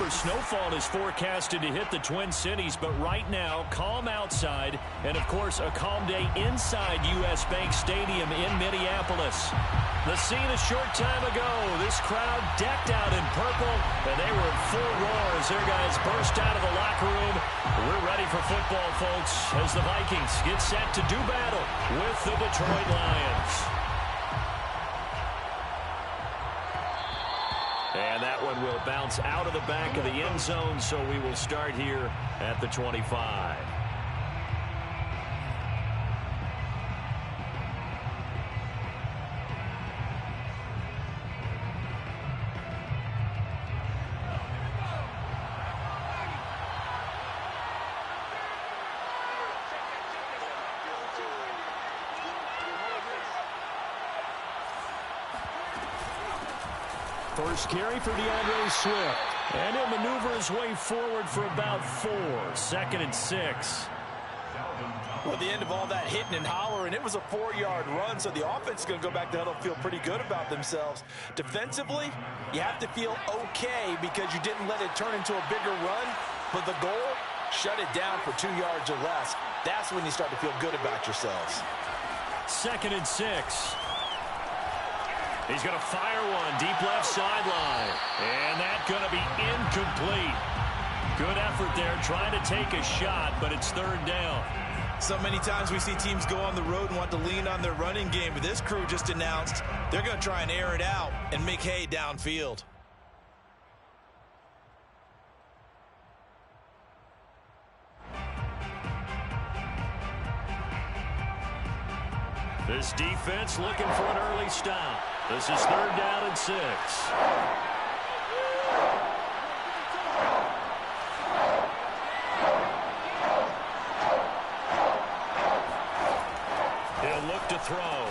more snowfall is forecasted to hit the Twin Cities, but right now, calm outside, and of course, a calm day inside U.S. Bank Stadium in Minneapolis. The scene a short time ago, this crowd decked out in purple, and they were in full roar as their guys burst out of the locker room. We're ready for football, folks, as the Vikings get set to do battle with the Detroit Lions. And that one will bounce out of the back of the end zone, so we will start here at the 25. First carry for DeAndre Swift. And he'll maneuver his way forward for about 4. 2nd and 6. Well, at the end of all that hitting and hollering, it was a 4-yard run, so the offense is going to go back to huddle, feel pretty good about themselves. Defensively, you have to feel okay because you didn't let it turn into a bigger run, but the goal, shut it down for 2 yards or less. That's when you start to feel good about yourselves. 2nd and 6. He's going to fire one deep left sideline. And that's going to be incomplete. Good effort there trying to take a shot, but it's 3rd down. So many times we see teams go on the road and want to lean on their running game, but this crew just announced they're going to try and air it out and make hay downfield. This defense looking for an early stop. This is 3rd down and 6. He'll look to throw.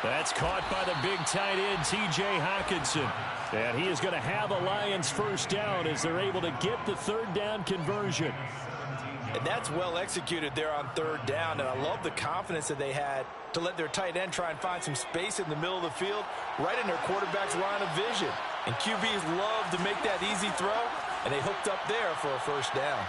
That's caught by the big tight end, T.J. Hockenson. And he is going to have a Lions first down as they're able to get the 3rd down conversion. And that's well executed there on 3rd down, and I love the confidence that they had to let their tight end try and find some space in the middle of the field, right in their quarterback's line of vision. And QBs love to make that easy throw, and they hooked up there for a first down.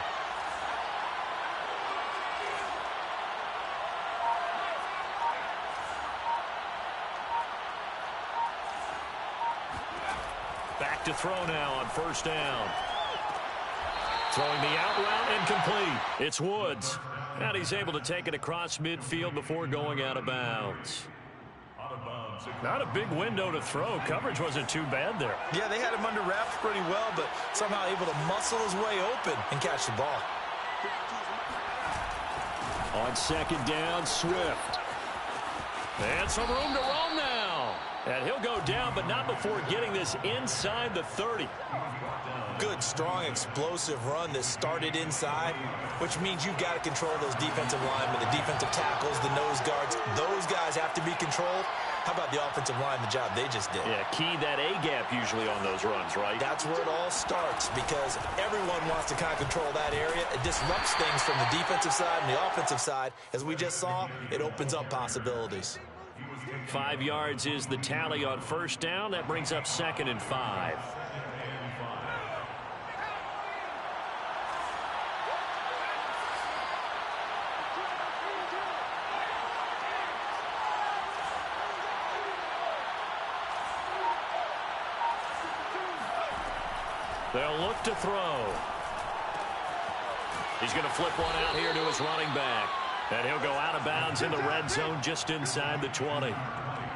Back to throw now on 1st down. Throwing the out route incomplete. It's Woods. And he's able to take it across midfield before going out of bounds. Not a big window to throw. Coverage wasn't too bad there. Yeah, they had him under wraps pretty well, but somehow able to muscle his way open and catch the ball. On 2nd down, Swift. And some room to roam now. And he'll go down, but not before getting this inside the 30. Good, strong, explosive run that started inside, which means you've got to control those defensive linemen, the defensive tackles, the nose guards. Those guys have to be controlled. How about the offensive line, the job they just did? Yeah, key that A-gap usually on those runs, right? That's where it all starts because everyone wants to kind of control that area. It disrupts things from the defensive side and the offensive side. As we just saw, it opens up possibilities. 5 yards is the tally on 1st down. That brings up 2nd and 5. They'll look to throw. He's going to flip one out here to his running back. And he'll go out of bounds in the red zone just inside the 20.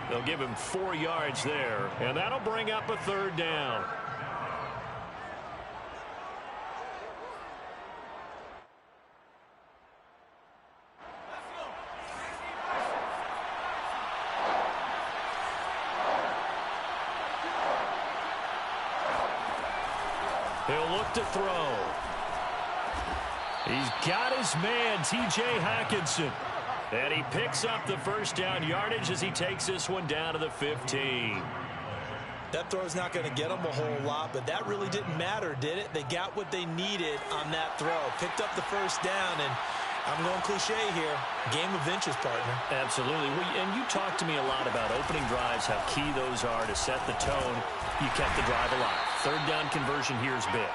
They'll give him 4 yards there. And that'll bring up a 3rd down. He'll look to throw. He's got his man, T.J. Hockenson. And he picks up the 1st down yardage as he takes this one down to the 15. That throw's not going to get them a whole lot, but that really didn't matter, did it? They got what they needed on that throw. Picked up the 1st down, and I'm going cliche here. Game of inches, partner. Absolutely. And you talked to me a lot about opening drives, how key those are to set the tone. You kept the drive alive. 3rd down conversion here is big.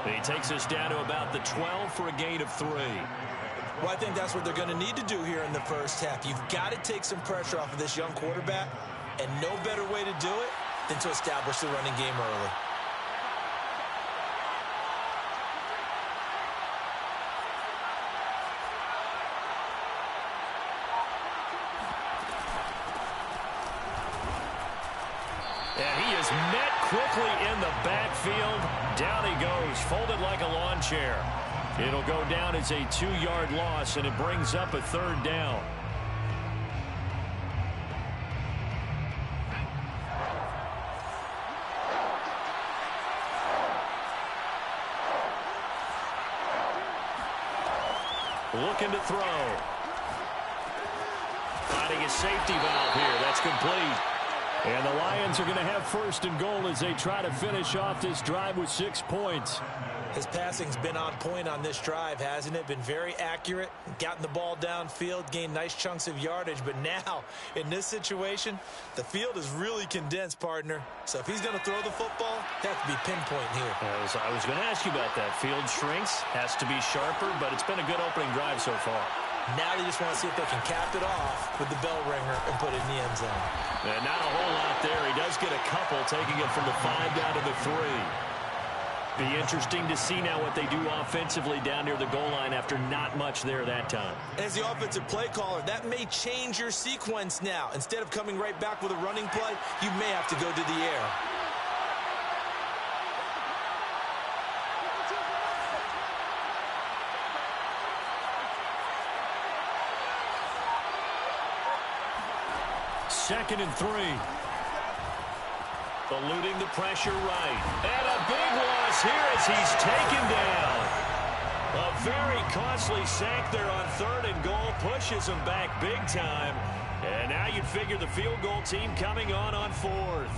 He takes us down to about the 12 for a gain of 3. Well, I think that's what they're going to need to do here in the first half. You've got to take some pressure off of this young quarterback, and no better way to do it than to establish the running game early. And he is met quickly in the backfield. Down he goes, folded like a lawn chair. It'll go down as a 2-yard loss, and it brings up a 3rd down. Looking to throw. Finding a safety valve here. That's complete. And the Lions are going to have 1st and goal as they try to finish off this drive with 6 points. His passing's been on point on this drive, hasn't it? Been very accurate, gotten the ball downfield, gained nice chunks of yardage. But now, in this situation, the field is really condensed, partner. So if he's going to throw the football, it has to be pinpoint here. I was going to ask you about that. Field shrinks, has to be sharper, but it's been a good opening drive so far. Now they just want to see if they can cap it off with the bell ringer and put it in the end zone. And not a whole lot there. He does get a couple, taking it from the 5 down to the 3. Be interesting to see now what they do offensively down near the goal line after not much there that time. As the offensive play caller, that may change your sequence now. Instead of coming right back with a running play, you may have to go to the air. Second and 3. Eluding the pressure right. And a big loss here as he's taken down. A very costly sack there on 3rd and goal. Pushes him back big time. And now you'd figure the field goal team coming on 4th.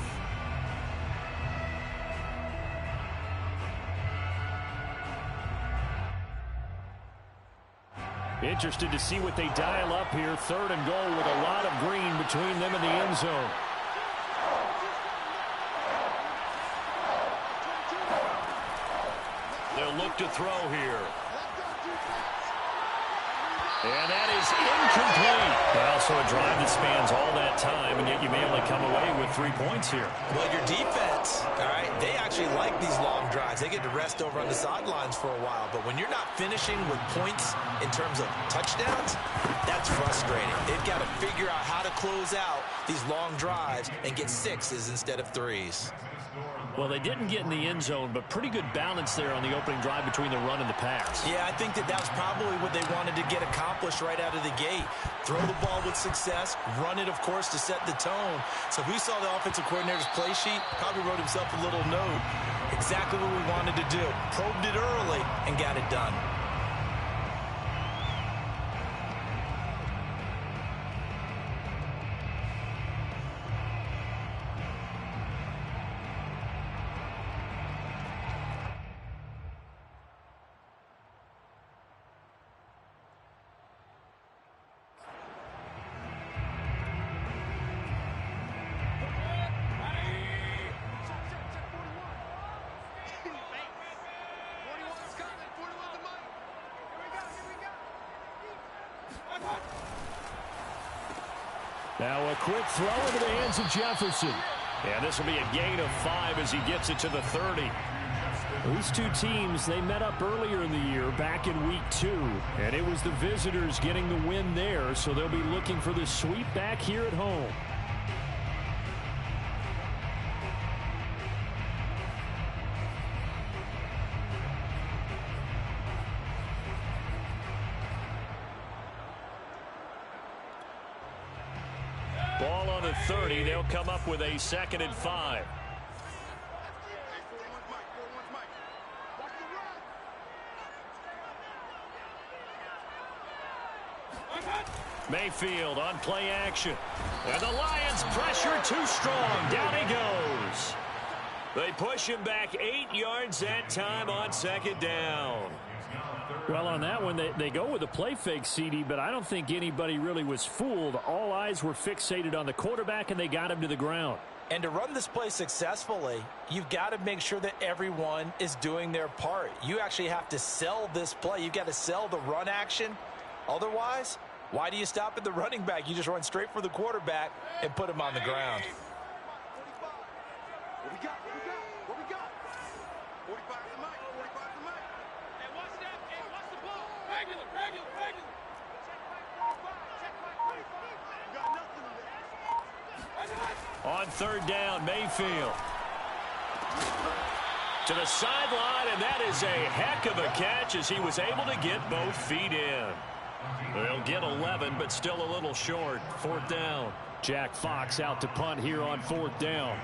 Interested to see what they dial up here. 3rd and goal with a lot of green between them and the end zone. They'll look to throw here. And that is incomplete. Well, so a drive that spans all that time, and yet you may only come away with 3 points here. Well, your defense, all right, they actually like these long drives. They get to rest over on the sidelines for a while. But when you're not finishing with points in terms of touchdowns, that's frustrating. They've got to figure out how to close out these long drives and get 6s instead of 3s. Well, they didn't get in the end zone, but pretty good balance there on the opening drive between the run and the pass. Yeah, I think that was probably what they wanted to get accomplished right out of the gate. Throw the ball with success, run it, of course, to set the tone. So if we saw the offensive coordinator's play sheet, probably wrote himself a little note. Exactly what we wanted to do. Probed it early and got it done. Now a quick throw into the hands of Jefferson. And this will be a gain of 5 as he gets it to the 30. These two teams, they met up earlier in the year back in week 2. And it was the visitors getting the win there, so they'll be looking for the sweep back here at home. Ball on the 30. They'll come up with a 2nd and 5. Mayfield on play action. And the Lions pressure too strong. Down he goes. They push him back 8 yards that time on 2nd down. Well, on that one, they go with a play fake, CD, but I don't think anybody really was fooled. All eyes were fixated on the quarterback, and they got him to the ground. And to run this play successfully, you've got to make sure that everyone is doing their part. You actually have to sell this play. You've got to sell the run action. Otherwise, why do you stop at the running back? You just run straight for the quarterback and put him on the ground. What we got? What we got? 45 to the mic. 45 to the mic. Hey, watch that. Hey, watch the ball. Regular. Check my 45. You got nothing in there. On third down, Mayfield. To the sideline, and that is a heck of a catch as he was able to get both feet in. They'll get 11, but still a little short. Fourth down. Jack Fox out to punt here on fourth down.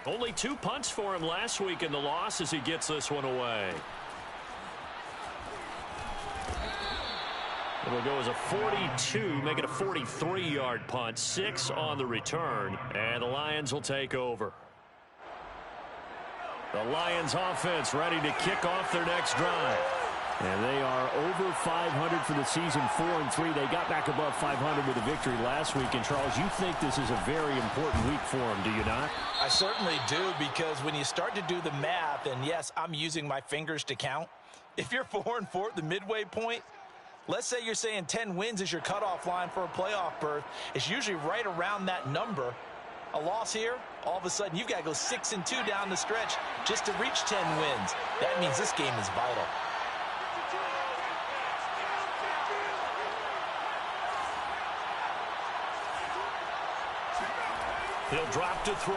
Only 2 punts for him last week in the loss as he gets this one away. It'll go as a 42, make it a 43-yard punt. 6 on the return, and the Lions will take over. The Lions offense ready to kick off their next drive. And they are over 500 for the season, 4-3. They got back above 500 with a victory last week. And, Charles, you think this is a very important week for them, do you not? I certainly do, because when you start to do the math, and yes, I'm using my fingers to count. If you're 4-4 at the midway point, let's say you're saying 10 wins is your cutoff line for a playoff berth. It's usually right around that number. A loss here, all of a sudden you've got to go 6-2 down the stretch just to reach 10 wins. That means this game is vital. He'll drop to throw.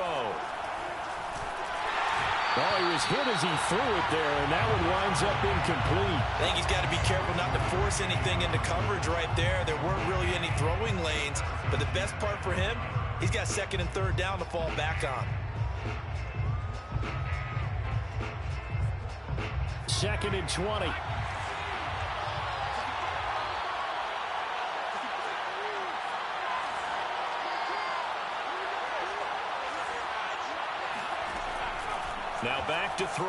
Well, he was hit as he threw it there, and that one winds up incomplete. I think he's got to be careful not to force anything into coverage right there. There weren't really any throwing lanes, but the best part for him, he's got second and third down to fall back on. Second and 20. Now back to throw.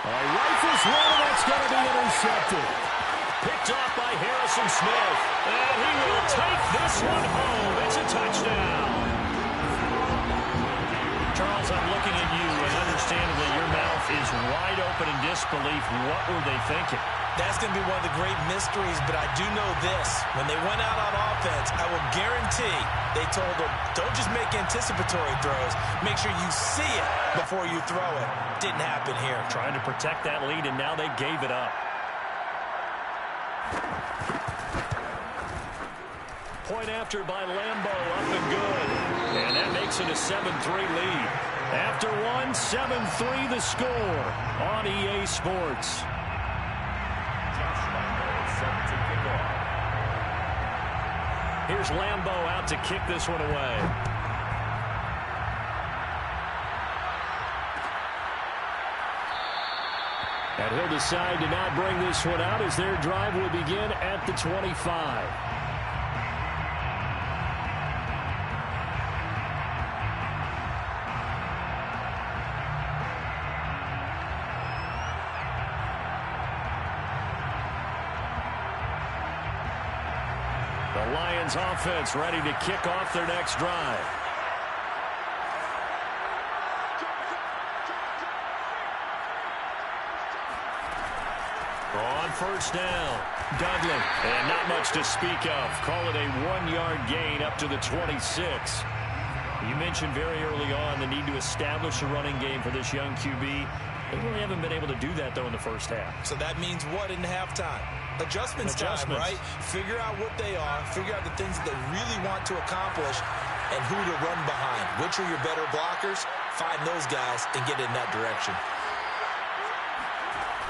Rifles one, that's going to be intercepted. Picked off by Harrison Smith. And he will take this one home. It's a touchdown. Charles, I'm looking at you, and understandably your mouth is wide open in disbelief. What were they thinking? That's going to be one of the great mysteries, but I do know this. When they went out on offense, I will guarantee they told them, don't just make anticipatory throws. Make sure you see it before you throw it. Didn't happen here. Trying to protect that lead, and now they gave it up. Point after by Lambo, up and good. And that makes it a 7-3 lead. After one, 7-3 the score on EA Sports. Here's Lambo out to kick this one away. And he'll decide to not bring this one out as their drive will begin at the 25. The Lions offense ready to kick off their next drive. On first down, Dudley. And not much to speak of. Call it a 1-yard gain up to the 26. You mentioned very early on the need to establish a running game for this young QB. They really haven't been able to do that, though, in the first half. So that means what in halftime? Adjustments time, right? Figure out what they are, figure out the things that they really want to accomplish, and who to run behind. Which are your better blockers? Find those guys and get in that direction.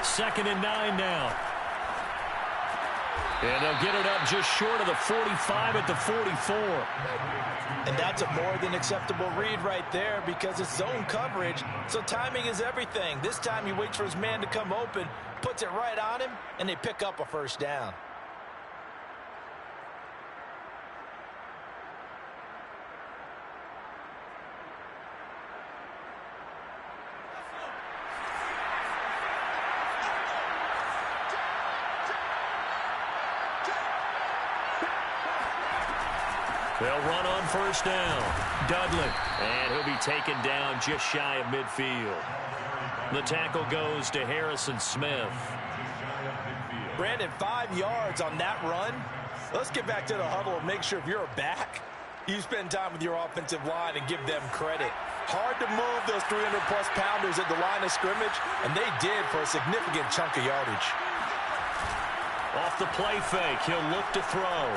Second and 9 now. And they'll get it up just short of the 45 at the 44. And that's a more than acceptable read right there because it's zone coverage, so timing is everything. This time he waits for his man to come open, puts it right on him, and they pick up a first down. They'll run on first down. Dudley. And he'll be taken down just shy of midfield. The tackle goes to Harrison Smith. Brandon, 5 yards on that run. Let's get back to the huddle and make sure if you're a back, you spend time with your offensive line and give them credit. Hard to move those 300-plus pounders at the line of scrimmage, and they did for a significant chunk of yardage. Off the play fake, he'll look to throw.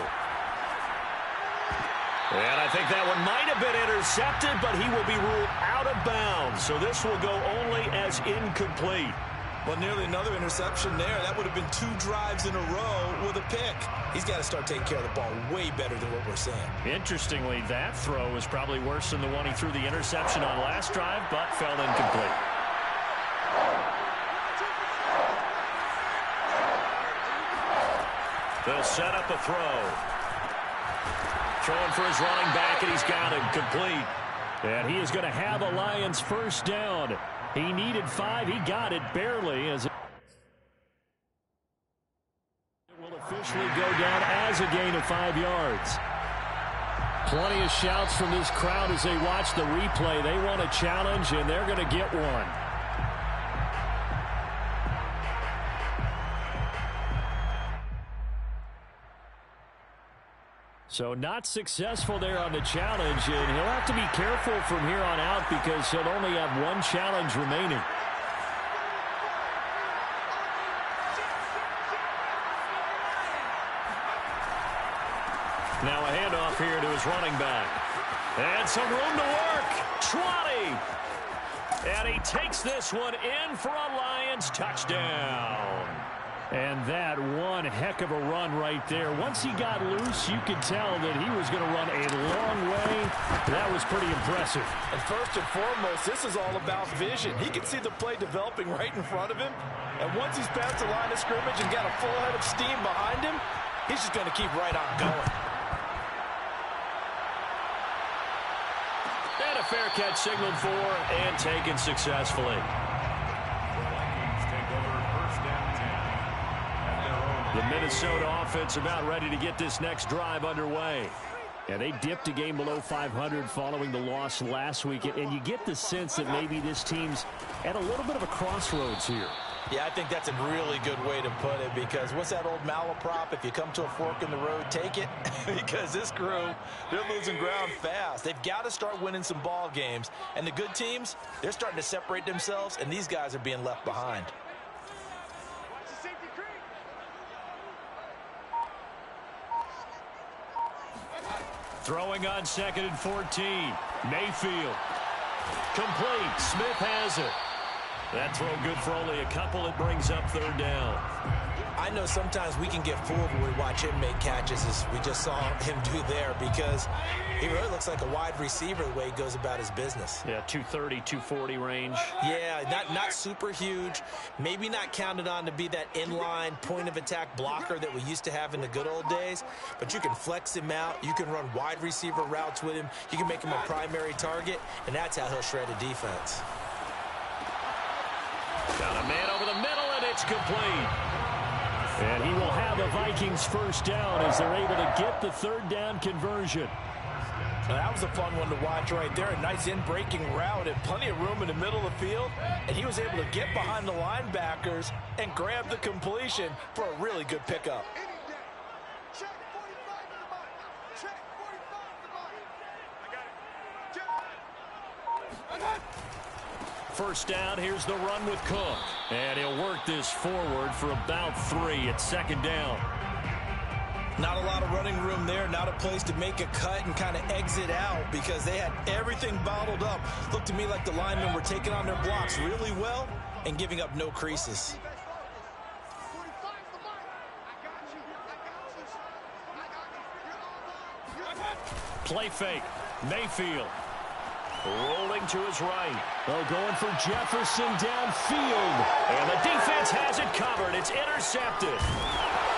And I think that one might have been intercepted, but he will be ruled out of bounds. So this will go only as incomplete. Well, nearly another interception there. That would have been 2 drives in a row with a pick. He's got to start taking care of the ball way better than what we're seeing. Interestingly, that throw was probably worse than the one he threw the interception on last drive, but fell incomplete. They'll set up a throw. Throwing for his running back, and he's got him complete. And he is going to have a Lions first down. He needed 5. He got it barely. As it will officially go down as a gain of 5 yards. Plenty of shouts from this crowd as they watch the replay. They want a challenge, and they're going to get one. So not successful there on the challenge, and he'll have to be careful from here on out because he'll only have 1 challenge remaining. Now a handoff here to his running back. And some room to work. 20. And he takes this one in for a Lions touchdown. And that one heck of a run right there. Once he got loose, you could tell that he was going to run a long way. That was pretty impressive. And first and foremost, this is all about vision. He can see the play developing right in front of him. And once he's past the line of scrimmage and got a full head of steam behind him, he's just going to keep right on going. And a fair catch signaled for and taken successfully. The Minnesota offense about ready to get this next drive underway. And they dipped a game below 500 following the loss last week. And you get the sense that maybe this team's at a little bit of a crossroads here. Yeah, I think that's a really good way to put it because what's that old malaprop? If you come to a fork in the road, take it. Because this crew, they're losing ground fast. They've got to start winning some ball games. And the good teams, they're starting to separate themselves, and these guys are being left behind. Throwing on 2nd and 14. Mayfield. Complete. Smith has it. That throw good for only a couple. It brings up 3rd down. I know sometimes we can get fooled when we watch him make catches as we just saw him do there because he really looks like a wide receiver the way he goes about his business. Yeah, 230, 240 range. Yeah, not super huge. Maybe not counted on to be that inline point-of-attack blocker that we used to have in the good old days, but you can flex him out. You can run wide receiver routes with him. You can make him a primary target, and that's how he'll shred a defense. Got a man over the middle, and it's complete. And he will have a Vikings first down as they're able to get the 3rd down conversion. Now, that was a fun one to watch right there. A nice in-breaking route and plenty of room in the middle of the field. And he was able to get behind the linebackers and grab the completion for a really good pickup. First down, here's the run with Cook. And he'll work this forward for about 3 at 2nd down. Not a lot of running room there, not a place to make a cut and kind of exit out because they had everything bottled up. Looked to me like the linemen were taking on their blocks really well and giving up no creases. Play fake. Mayfield. Rolling to his right. Oh, going for Jefferson downfield. And the defense has it covered. It's intercepted.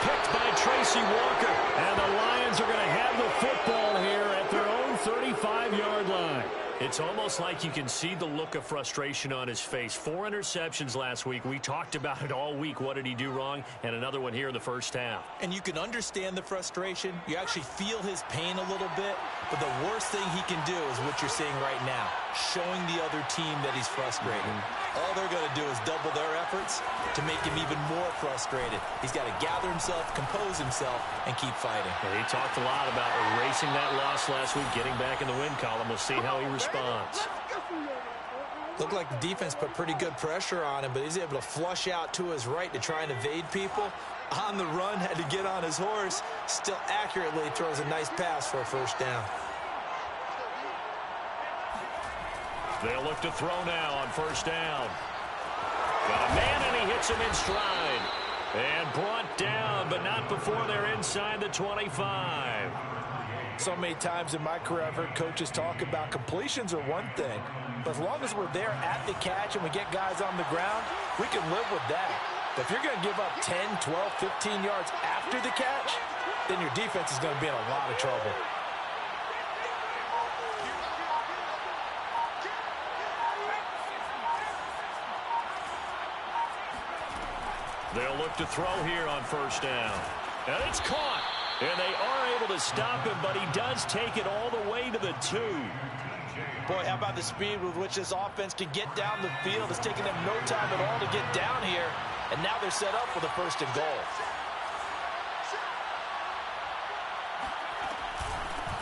Picked by Tracy Walker. And the Lions are going to have the football here at their own 35-yard line. It's almost like you can see the look of frustration on his face. 4 interceptions last week. We talked about it all week. What did he do wrong? And another one here in the first half. And you can understand the frustration. You actually feel his pain a little bit. But the worst thing he can do is what you're seeing right now, showing the other team that he's frustrated. All they're going to do is double their efforts to make him even more frustrated. He's got to gather himself, compose himself, and keep fighting. He talked a lot about erasing that loss last week, getting back in the win column. We'll see how he responds. Looked like the defense put pretty good pressure on him, but he's able to flush out to his right to try and evade people. On the run, had to get on his horse. Still accurately throws a nice pass for a first down. They'll look to throw now on first down. Got a man, and he hits him in stride. And brought down, but not before they're inside the 25. So many times in my career, I've heard coaches talk about completions are one thing. But as long as we're there at the catch and we get guys on the ground, we can live with that. But if you're going to give up 10, 12, 15 yards after the catch, then your defense is going to be in a lot of trouble. They'll look to throw here on first down. And it's caught. And they are able to stop him, but he does take it all the way to the 2. Boy, how about the speed with which this offense can get down the field? It's taken them no time at all to get down here. And now they're set up with a 1st and goal.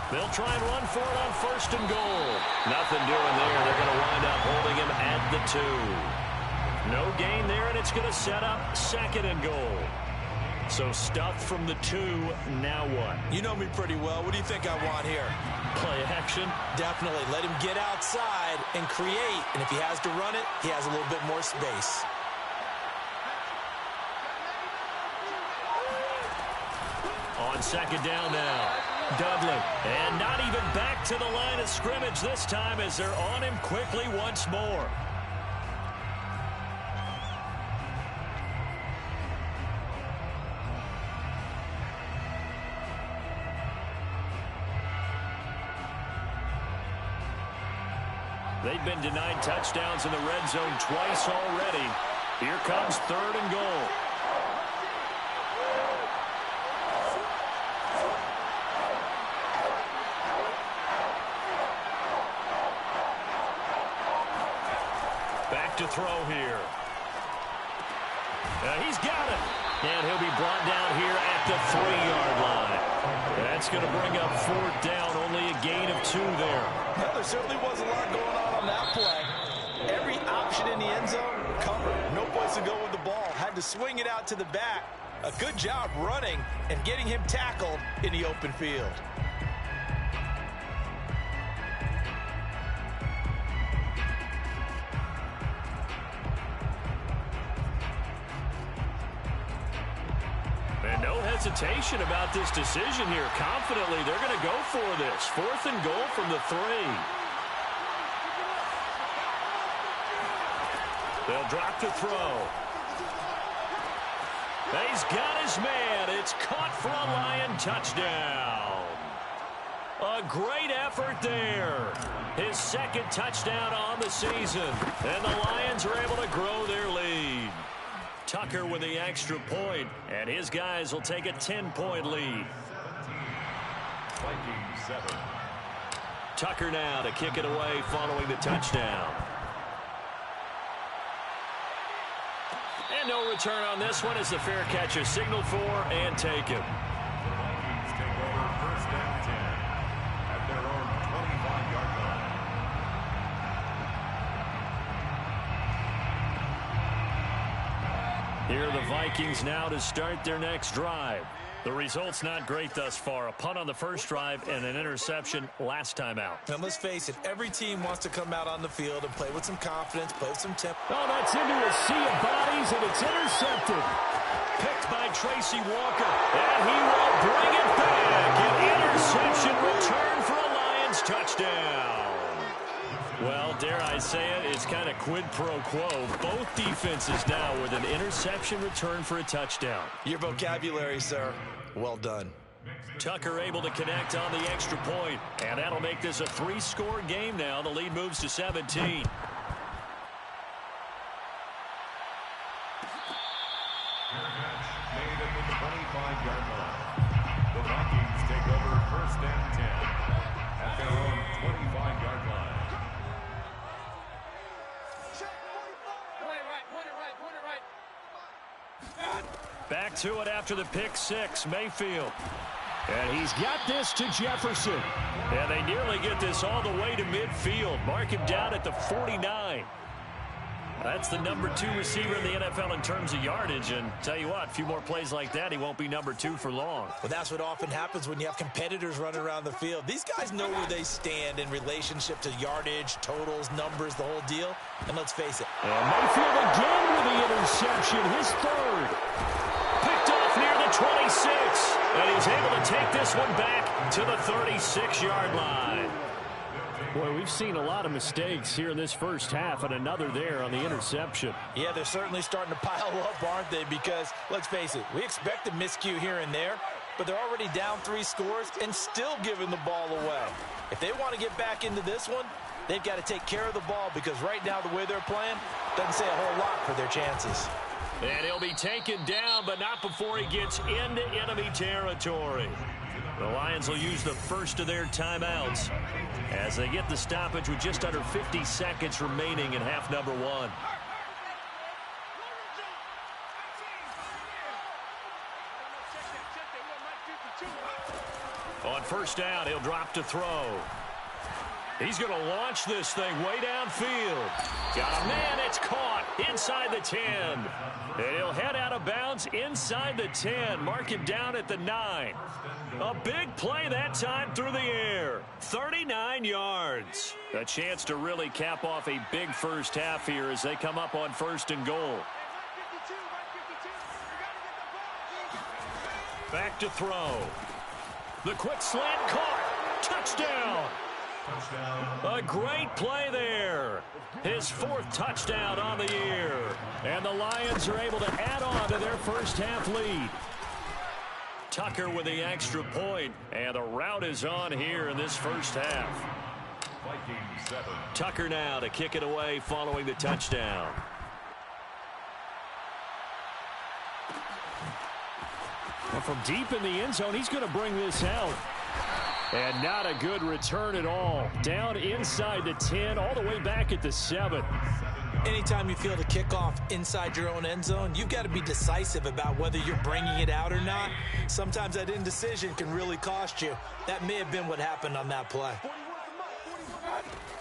They'll try and run for it on 1st and goal. Nothing doing there. They're going to wind up holding him at the 2. No gain there, and it's going to set up 2nd and goal. So stuffed from the 2, now what? You know me pretty well. What do you think I want here? Play action? Definitely. Let him get outside and create. And if he has to run it, he has a little bit more space. On 2nd down now. Dudley. And not even back to the line of scrimmage this time as they're on him quickly once more. They've been denied touchdowns in the red zone twice already. Here comes 3rd and goal. Back to throw here. He's got it. And he'll be brought down here at the 3-yard line. That's going to bring up 4th down. Only a gain of 2 there. Well, there certainly was a lot going on that play. Every option in the end zone covered. No place to go with the ball. Had to swing it out to the back. A good job running and getting him tackled in the open field. And no hesitation about this decision here. Confidently, they're going to go for this. 4th and goal from the 3. They'll drop to throw. He's got his man. It's caught for a Lion touchdown. A great effort there. His 2nd touchdown on the season. And the Lions are able to grow their lead. Tucker with the extra point, and his guys will take a 10-point lead. Vikings 7. Tucker now to kick it away following the touchdown. And no return on this one as the fair catch is signaled for and taken. The Vikings take over 1st and 10 at their own 25-yard line. Here are the Vikings now to start their next drive. The result's not great thus far. A punt on the first drive and an interception last time out. And let's face it, every team wants to come out on the field and play with some confidence, play with some tempo. Oh, that's into a sea of bodies, and it's intercepted. Picked by Tracy Walker, and he will bring it back. An interception return for a Lions touchdown. Well, dare I say it, it's kind of quid pro quo. Both defenses now with an interception return for a touchdown. Your vocabulary, sir. Well done. Tucker able to connect on the extra point, and that'll make this a 3-score game now. The lead moves to 17. Made at the 25-yard line. The Vikings take over 1st and 10 at their own 25-yard line. Back to it after the pick 6, Mayfield. And he's got this to Jefferson. And they nearly get this all the way to midfield. Mark him down at the 49. That's the number 2 receiver in the NFL in terms of yardage. And tell you what, a few more plays like that, he won't be number 2 for long. Well, that's what often happens when you have competitors running around the field. These guys know where they stand in relationship to yardage, totals, numbers, the whole deal. And let's face it. And Mayfield again with the interception, his 3rd. Picked off near the 26. And he's able to take this one back to the 36-yard line. Boy, we've seen a lot of mistakes here in this first half, and another there on the interception. Yeah, they're certainly starting to pile up, aren't they? Because, let's face it, we expect a miscue here and there, but they're already down 3 scores and still giving the ball away. If they want to get back into this one, they've got to take care of the ball, because right now the way they're playing doesn't say a whole lot for their chances. And he'll be taken down, but not before he gets into enemy territory. The Lions will use the first of their timeouts as they get the stoppage with just under 50 seconds remaining in half number 1. On first down, he'll drop to throw. He's going to launch this thing way downfield. Got a man, it's caught inside the 10. And he'll head out of bounds inside the 10. Mark him down at the 9. A big play that time through the air. 39 yards. A chance to really cap off a big first half here as they come up on 1st and goal. Back to throw. The quick slant caught. Touchdown. A great play there. His 4th touchdown on the year. And the Lions are able to add on to their first half lead. Tucker with the extra point, and the route is on here in this first half. Tucker now to kick it away following the touchdown. And from deep in the end zone, he's going to bring this out. And not a good return at all. Down inside the 10, all the way back at the 7. Anytime you feel the kickoff inside your own end zone, you've got to be decisive about whether you're bringing it out or not. Sometimes that indecision can really cost you. That may have been what happened on that play.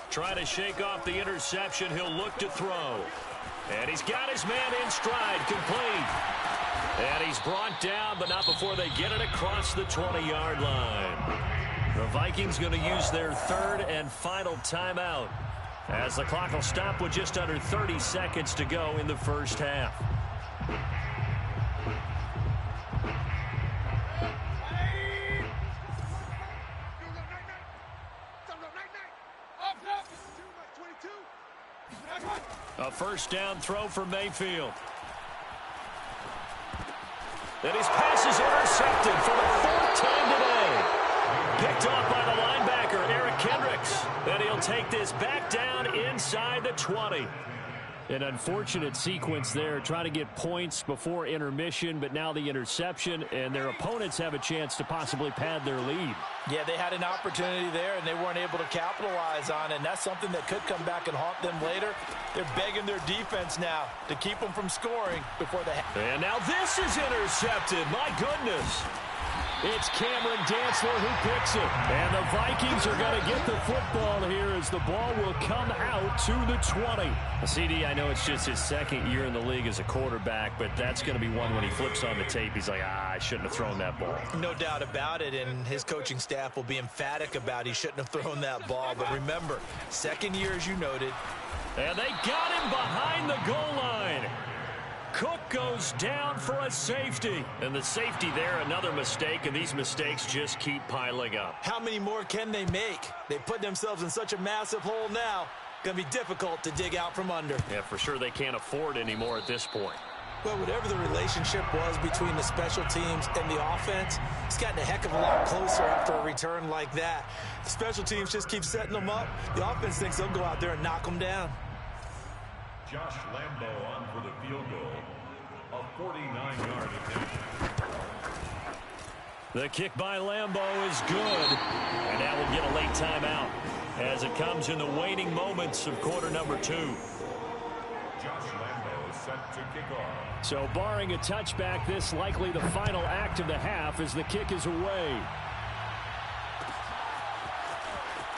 Trying to shake off the interception, he'll look to throw. And he's got his man in stride, complete. And he's brought down, but not before they get it across the 20-yard line. The Vikings going to use their 3rd and final timeout as the clock will stop with just under 30 seconds to go in the first half. A first down throw for Mayfield. And his pass is intercepted for the 4th time today. Picked off by the linebacker, Eric Kendricks. And he'll take this back down inside the 20. An unfortunate sequence there, trying to get points before intermission, but now the interception, and their opponents have a chance to possibly pad their lead. Yeah, they had an opportunity there, and they weren't able to capitalize on it, and that's something that could come back and haunt them later. They're begging their defense now to keep them from scoring before they... And now this is intercepted. My goodness. It's Cameron Dantzler who picks it. And the Vikings are going to get the football here as the ball will come out to the 20. CD, I know it's just his 2nd year in the league as a quarterback, but that's going to be one when he flips on the tape. He's like, I shouldn't have thrown that ball. No doubt about it, and his coaching staff will be emphatic about he shouldn't have thrown that ball. But remember, 2nd year, as you noted. And they got him behind the goal line. Cook goes down for a safety. And the safety there, another mistake, and these mistakes just keep piling up. How many more can they make? They put themselves in such a massive hole now. Going to be difficult to dig out from under. Yeah, for sure they can't afford anymore at this point. Well, whatever the relationship was between the special teams and the offense, it's gotten a heck of a lot closer after a return like that. The special teams just keep setting them up. The offense thinks they'll go out there and knock them down. Josh Lambo on for the field goal. A 49-yard attempt. The kick by Lambo is good. And now we'll get a late timeout as it comes in the waning moments of quarter number 2. Josh Lambo is set to kick off. So barring a touchback, this likely the final act of the half as the kick is away.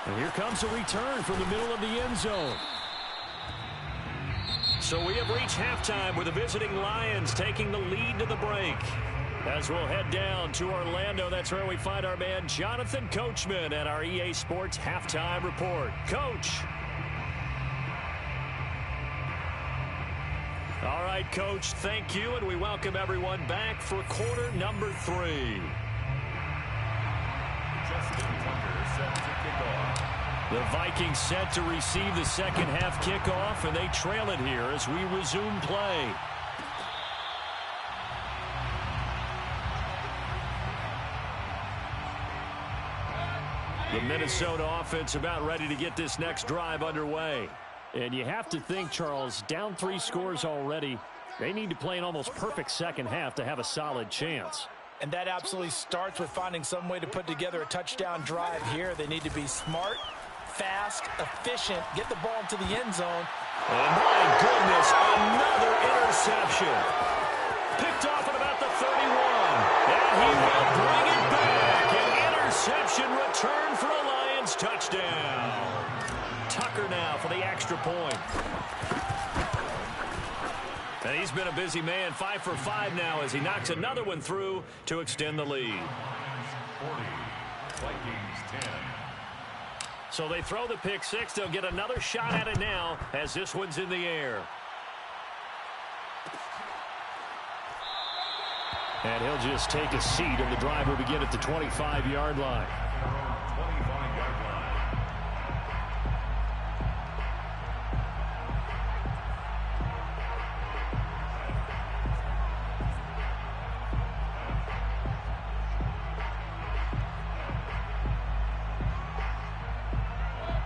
And here comes a return from the middle of the end zone. So we have reached halftime with the visiting Lions taking the lead to the break. As we'll head down to Orlando, that's where we find our man Jonathan Coachman at our EA Sports Halftime Report. Coach. All right, Coach, thank you, and we welcome everyone back for quarter number 3. Justin Tucker set to kick off. The Vikings set to receive the second half kickoff, and they trail it here as we resume play. The Minnesota offense about ready to get this next drive underway. And you have to think, Charles, down 3 scores already. They need to play an almost perfect second half to have a solid chance. And that absolutely starts with finding some way to put together a touchdown drive here. They need to be smart, fast, efficient, get the ball into the end zone. And my goodness, another interception. Picked off at about the 31. And he will bring it back. An interception return for a Lions touchdown. Tucker now for the extra point. And he's been a busy man, 5 for 5 now as he knocks another one through to extend the lead. 40, Vikings 10. So they throw the pick 6. They'll get another shot at it now as this one's in the air. And he'll just take a seat, and the drive will begin at the 25-yard line.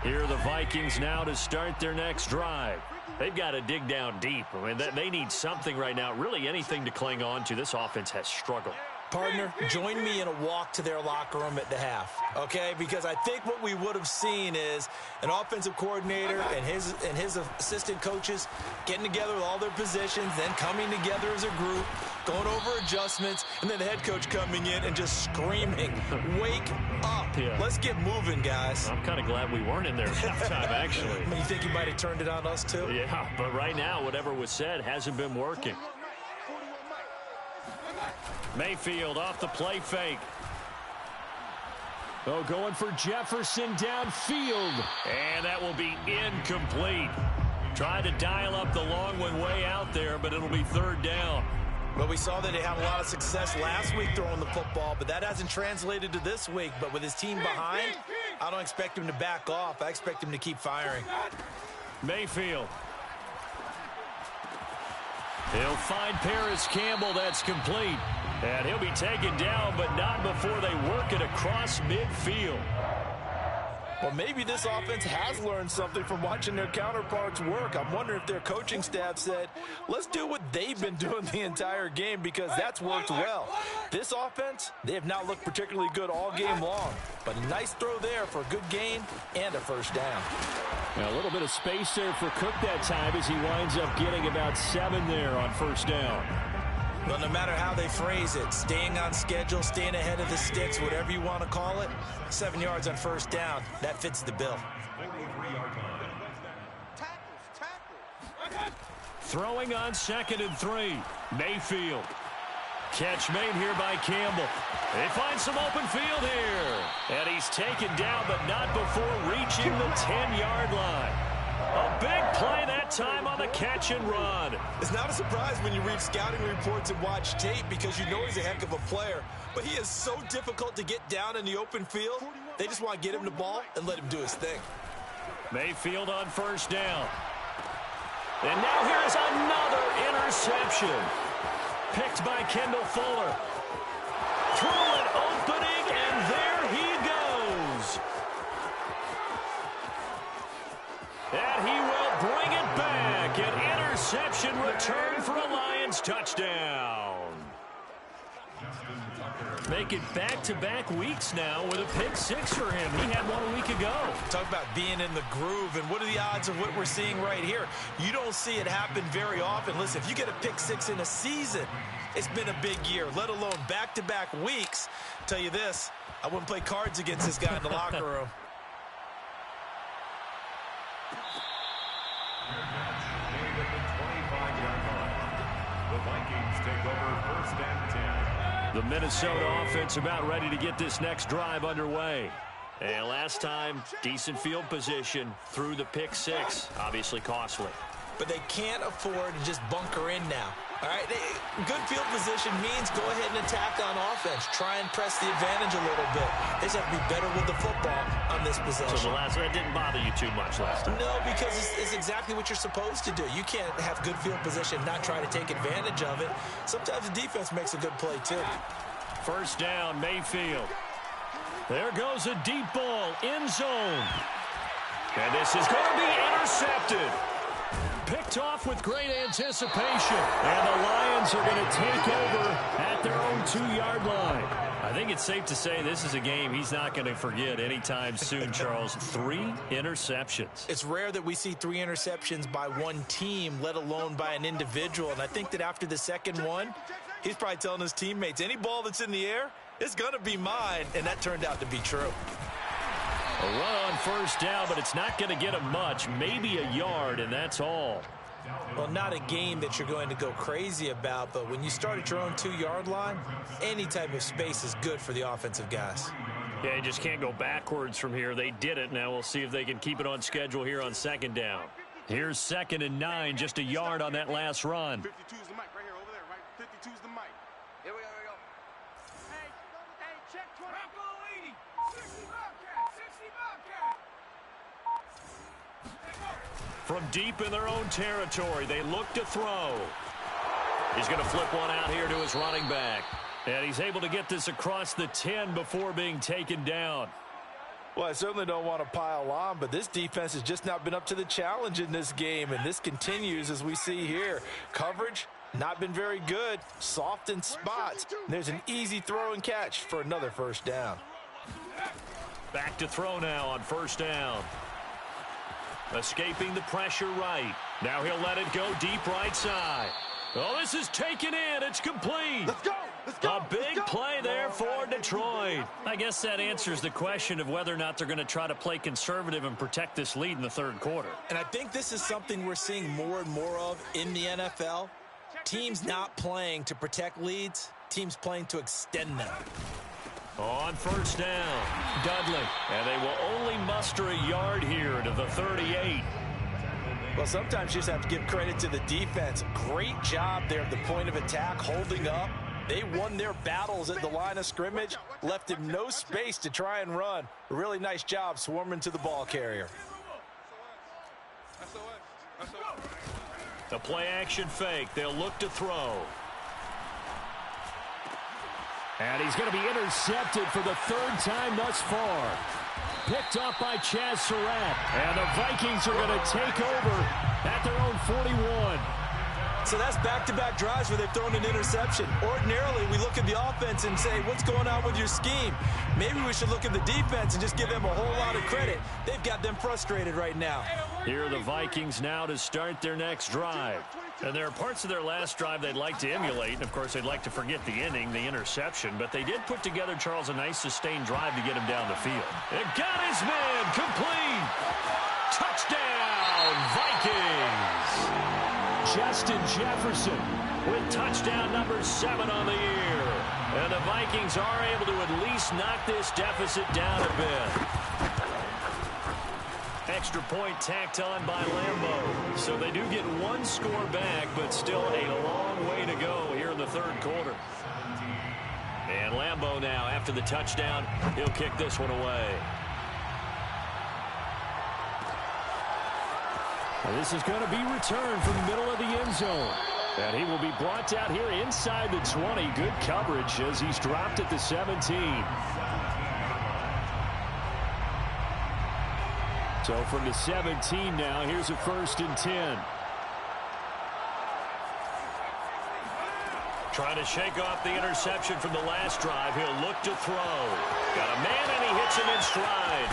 Here are the Vikings now to start their next drive. They've got to dig down deep. I mean, they need something right now, really anything to cling on to. This offense has struggled. Partner, join me in a walk to their locker room at the half, okay? Because I think what we would have seen is an offensive coordinator and his assistant coaches getting together with all their positions, then coming together as a group, going over adjustments, and then the head coach coming in and just screaming, wake up. Yeah. Let's get moving, guys. I'm kind of glad we weren't in there at halftime, actually. You think he might have turned it on us, too? Yeah, but right now, whatever was said hasn't been working. Mayfield off the play fake. Oh, going for Jefferson downfield. And that will be incomplete. Tried to dial up the long one way out there, but it'll be 3rd down. Well, we saw that he had a lot of success last week throwing the football, but that hasn't translated to this week. But with his team behind, I don't expect him to back off. I expect him to keep firing. Mayfield. He'll find Paris Campbell. That's complete. And he'll be taken down, but not before they work it across midfield. Well, maybe this offense has learned something from watching their counterparts work. I'm wondering if their coaching staff said, let's do what they've been doing the entire game, because that's worked well. This offense, they have not looked particularly good all game long. But a nice throw there for a good gain and a 1st down. Now, a little bit of space there for Cook that time as he winds up getting about 7 there on 1st down. Well, no matter how they phrase it, staying on schedule, staying ahead of the sticks, whatever you want to call it, 7 yards on 1st down, that fits the bill. Throwing on 2nd and 3. Mayfield. Catch made here by Campbell. They find some open field here. And he's taken down, but not before reaching the 10-yard line. A big play that time on the catch and run. It's not a surprise when you read scouting reports and watch tape, because you know he's a heck of a player. But he is so difficult to get down in the open field. They just want to get him the ball and let him do his thing. Mayfield on 1st down. And now here's another interception. Picked by Kendall Fuller. Through an opening, and there he goes. And he will bring it back. An interception return for a Lions touchdown. Make it back-to-back weeks now with a pick six for him. He had one a week ago. Talk about being in the groove, and what are the odds of what we're seeing right here? You don't see it happen very often. Listen, if you get a pick six in a season, it's been a big year, let alone back-to-back weeks. Tell you this, I wouldn't play cards against this guy in the locker room. The Vikings take over first and 10. The Minnesota offense about ready to get this next drive underway. And last time, decent field position through the pick six. Obviously costly. But they can't afford to just bunker in now. All right, good field position means go ahead and attack on offense. Try and press the advantage a little bit. They just have to be better with the football on this possession. So that didn't bother you too much last time? No, because it's exactly what you're supposed to do. You can't have good field position, not try to take advantage of it. Sometimes the defense makes a good play, too. First down, Mayfield. There goes a deep ball, end zone. And this is going to be intercepted. Picked off with great anticipation. And the Lions are going to take over at their own 2-yard line. I think it's safe to say this is a game he's not going to forget anytime soon, Charles. 3 interceptions. It's rare that we see 3 interceptions by one team, let alone by an individual. And I think that after the second one, he's probably telling his teammates, any ball that's in the air, it's going to be mine. And that turned out to be true. A run on first down, but it's not going to get him much. Maybe a yard, and that's all. Well, not a game that you're going to go crazy about, but when you start at your own 2-yard line, any type of space is good for the offensive guys. Yeah, you just can't go backwards from here. They did it. Now we'll see if they can keep it on schedule here on second down. Here's 2nd and 9, just a yard on that last run. 52's the mic right here, over there, right? 52's the mic. Here we go, here we go. Hey, check 20. Bravo 80. 60 Bobcat, 60 Bobcat. From deep in their own territory, they look to throw. He's going to flip one out here to his running back. And he's able to get this across the 10 before being taken down. Well, I certainly don't want to pile on, but this defense has just not been up to the challenge in this game, and this continues as we see here. Coverage, not been very good. Soft in spots. There's an easy throw and catch for another first down. Back to throw now on first down. Escaping the pressure right. Now he'll let it go deep right side. Oh, this is taken in. It's complete. Let's go. Let's go. A big play there for Detroit. I guess that answers the question of whether or not they're going to try to play conservative and protect this lead in the third quarter. And I think this is something we're seeing more and more of in the NFL. Teams not playing to protect leads, teams playing to extend them. On first down, Dudley. And they will only muster a yard here to the 38. Well, sometimes you just have to give credit to the defense. Great job there at the point of attack, holding up. They won their battles at the line of scrimmage, left him no space to try and run. A really nice job swarming to the ball carrier. The play action fake. They'll look to throw. And he's going to be intercepted for the 3rd time thus far. Picked off by Chaz Surratt. And the Vikings are going to take over at their own 41. So that's back-to-back drives where they've thrown an interception. Ordinarily, we look at the offense and say, what's going on with your scheme? Maybe we should look at the defense and just give them a whole lot of credit. They've got them frustrated right now. Here are the Vikings now to start their next drive. And there are parts of their last drive they'd like to emulate. And, of course, they'd like to forget the inning, the interception. But they did put together, Charles, a nice sustained drive to get him down the field. It got his man complete. Touchdown, Vikings. Justin Jefferson with touchdown number 7 on the year. And the Vikings are able to at least knock this deficit down a bit. Extra point tacked on by Lambeau. So they do get 1 score back, but still a long way to go here in the third quarter. And Lambeau now, after the touchdown, he'll kick this one away. And this is going to be returned from the middle of the end zone. And he will be brought down here inside the 20. Good coverage as he's dropped at the 17. So from the 17 now, here's a 1st and 10. Trying to shake off the interception from the last drive. He'll look to throw. Got a man, and he hits him in stride.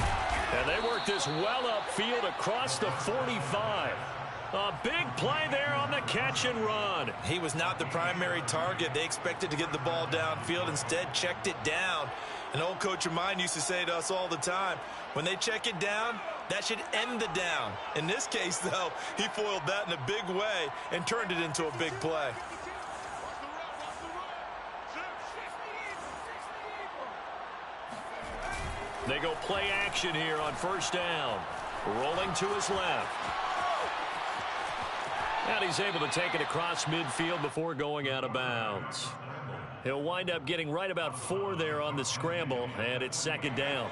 And they work this well upfield across the 45. A big play there on the catch and run. He was not the primary target. They expected to get the ball downfield. Instead, checked it down. An old coach of mine used to say to us all the time, when they check it down, that should end the down. In this case, though, he foiled that in a big way and turned it into a big play. They go play action here on 1st down. Rolling to his left. And he's able to take it across midfield before going out of bounds. He'll wind up getting right about 4 there on the scramble, and it's 2nd down.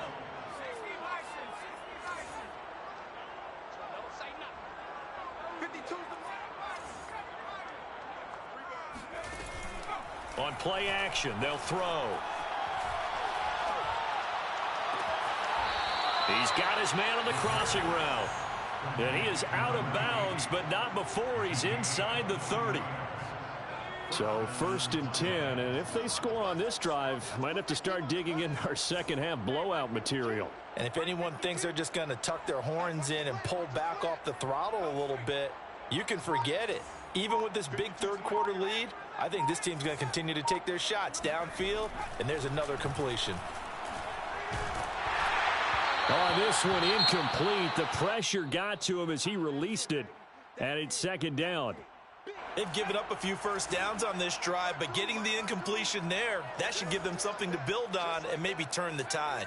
On play action, they'll throw. He's got his man on the crossing route. And he is out of bounds, but not before he's inside the 30. So 1st and 10, and if they score on this drive, might have to start digging in our second-half blowout material. And if anyone thinks they're just going to tuck their horns in and pull back off the throttle a little bit, you can forget it. Even with this big 3rd quarter lead, I think this team's going to continue to take their shots downfield, and there's another completion. Oh, this one incomplete. The pressure got to him as he released it, and it's 2nd down. They've given up a few 1st downs on this drive, but getting the incompletion there, that should give them something to build on and maybe turn the tide.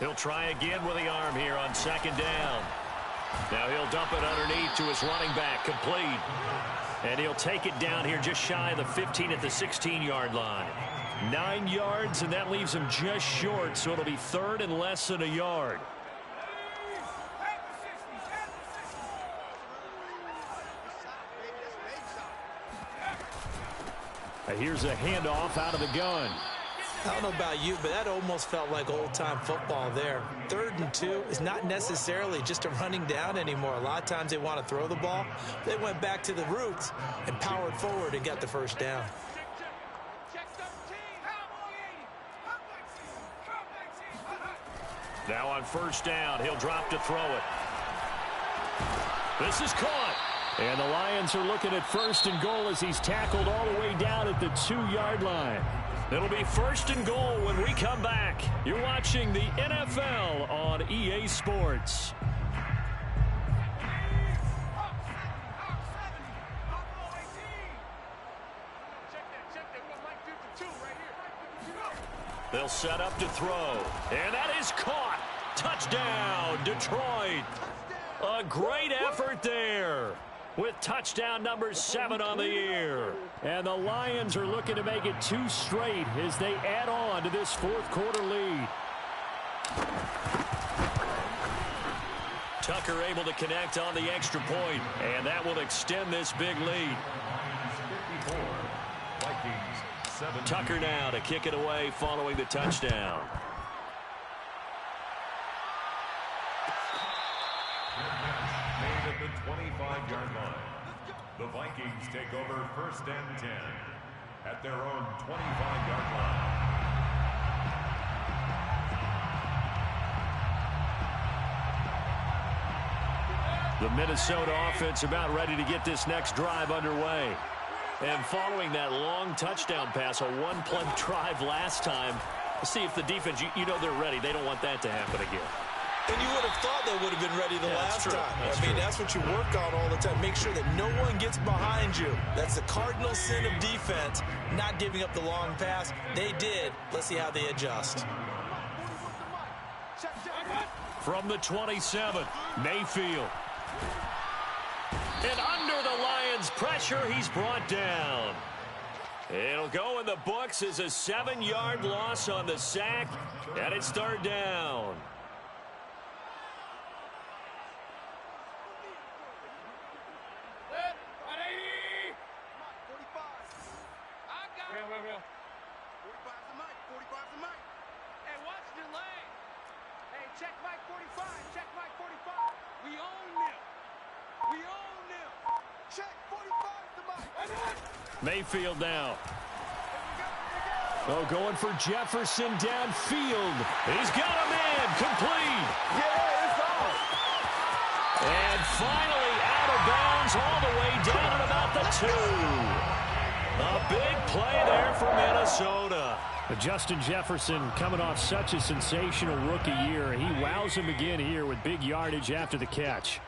He'll try again with the arm here on 2nd down. Now he'll dump it underneath to his running back, complete. And he'll take it down here just shy of the 15 at the 16-yard line. 9 yards, and that leaves him just short, so it'll be 3rd and less than a yard. Here's a handoff out of the gun. I don't know about you, but that almost felt like old-time football there. 3rd and 2 is not necessarily just a running down anymore. A lot of times they want to throw the ball. They went back to the roots and powered forward and got the 1st down. Now on 1st down, he'll drop to throw it. This is caught. And the Lions are looking at 1st and goal as he's tackled all the way down at the 2-yard line. It'll be 1st and goal when we come back. You're watching the NFL on EA Sports. They'll set up to throw. And that is caught. Touchdown, Detroit. A great effort there with touchdown number 7 on the year. And the Lions are looking to make it 2 straight as they add on to this 4th quarter lead. Tucker able to connect on the extra point, and that will extend this big lead. 54, Vikings, 7. Tucker now to kick it away following the touchdown. Made at the 25-yard line. The Vikings take over 1st and 10 at their own 25-yard line. The Minnesota offense about ready to get this next drive underway. And following that long touchdown pass, a 1-play drive last time, see if the defense, you know they're ready. They don't want that to happen again. And you would have thought they would have been ready the last time. I mean, that's what you work on all the time. Make sure that no one gets behind you. That's the cardinal sin of defense, not giving up the long pass. They did. Let's see how they adjust. From the 27, Mayfield. And under the Lions' pressure, he's brought down. It'll go in the books as a 7-yard loss on the sack, and it's 3rd down. Mayfield now. Oh, going for Jefferson downfield. He's got a man complete. Yeah, it's off. And finally out of bounds all the way down at about the 2. A big play there for Minnesota. Justin Jefferson coming off such a sensational rookie year. He wows him again here with big yardage after the catch.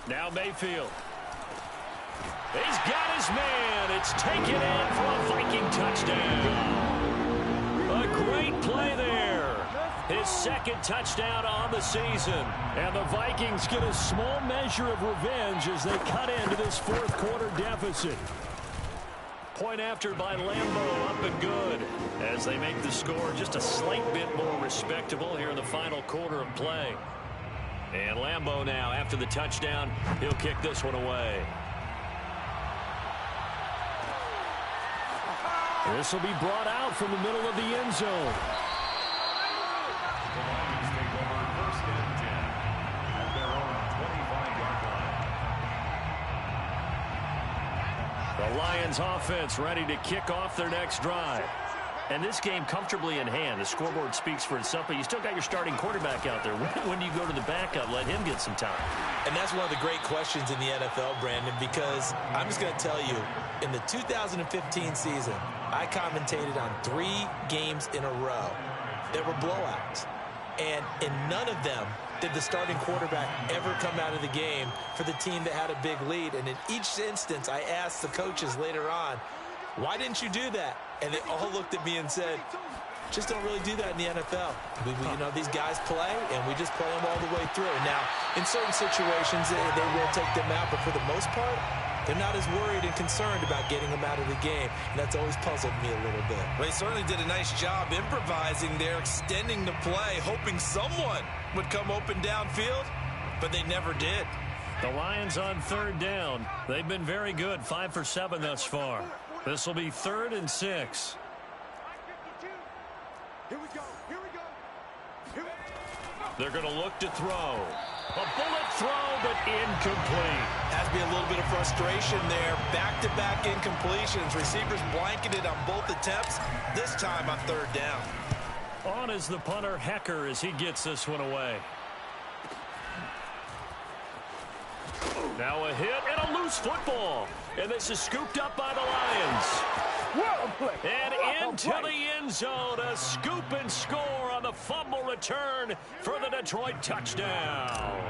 Now Mayfield. He's got his man. It's taken in for a Viking touchdown. A great play there. His second touchdown on the season. And the Vikings get a small measure of revenge as they cut into this fourth quarter deficit. Point after by Lambeau, up and good. As they make the score just a slight bit more respectable here in the final quarter of play. And Lambeau now, after the touchdown, he'll kick this one away. This will be brought out from the middle of the end zone. The Lions take over first and 10 at their own 25-yard line. The Lions offense ready to kick off their next drive. And this game comfortably in hand. The scoreboard speaks for itself, but you still got your starting quarterback out there. When do you go to the backup? Let him get some time. And that's one of the great questions in the NFL, Brandon, because I'm just going to tell you, in the 2015 season, I commentated on 3 games in a row. There were blowouts. And in none of them did the starting quarterback ever come out of the game for the team that had a big lead. And in each instance, I asked the coaches later on, why didn't you do that? And they all looked at me and said, just don't really do that in the NFL. You know, these guys play, and we just play them all the way through. Now, in certain situations, they will take them out, but for the most part, they're not as worried and concerned about getting them out of the game, and that's always puzzled me a little bit. They certainly did a nice job improvising there, extending the play, hoping someone would come open downfield, but they never did. The Lions on third down. They've been very good, 5 for 7 thus far. This will be 3rd and 6. Here we go. Here we go. They're going to look to throw. A bullet throw, but incomplete. Has to be a little bit of frustration there. Back-to-back incompletions. Receivers blanketed on both attempts, this time on 3rd down. On is the punter, Hecker, as he gets this one away. Now a hit and a loose football. And this is scooped up by the Lions. And into the end zone, a scoop and score on the fumble return for the Detroit touchdown.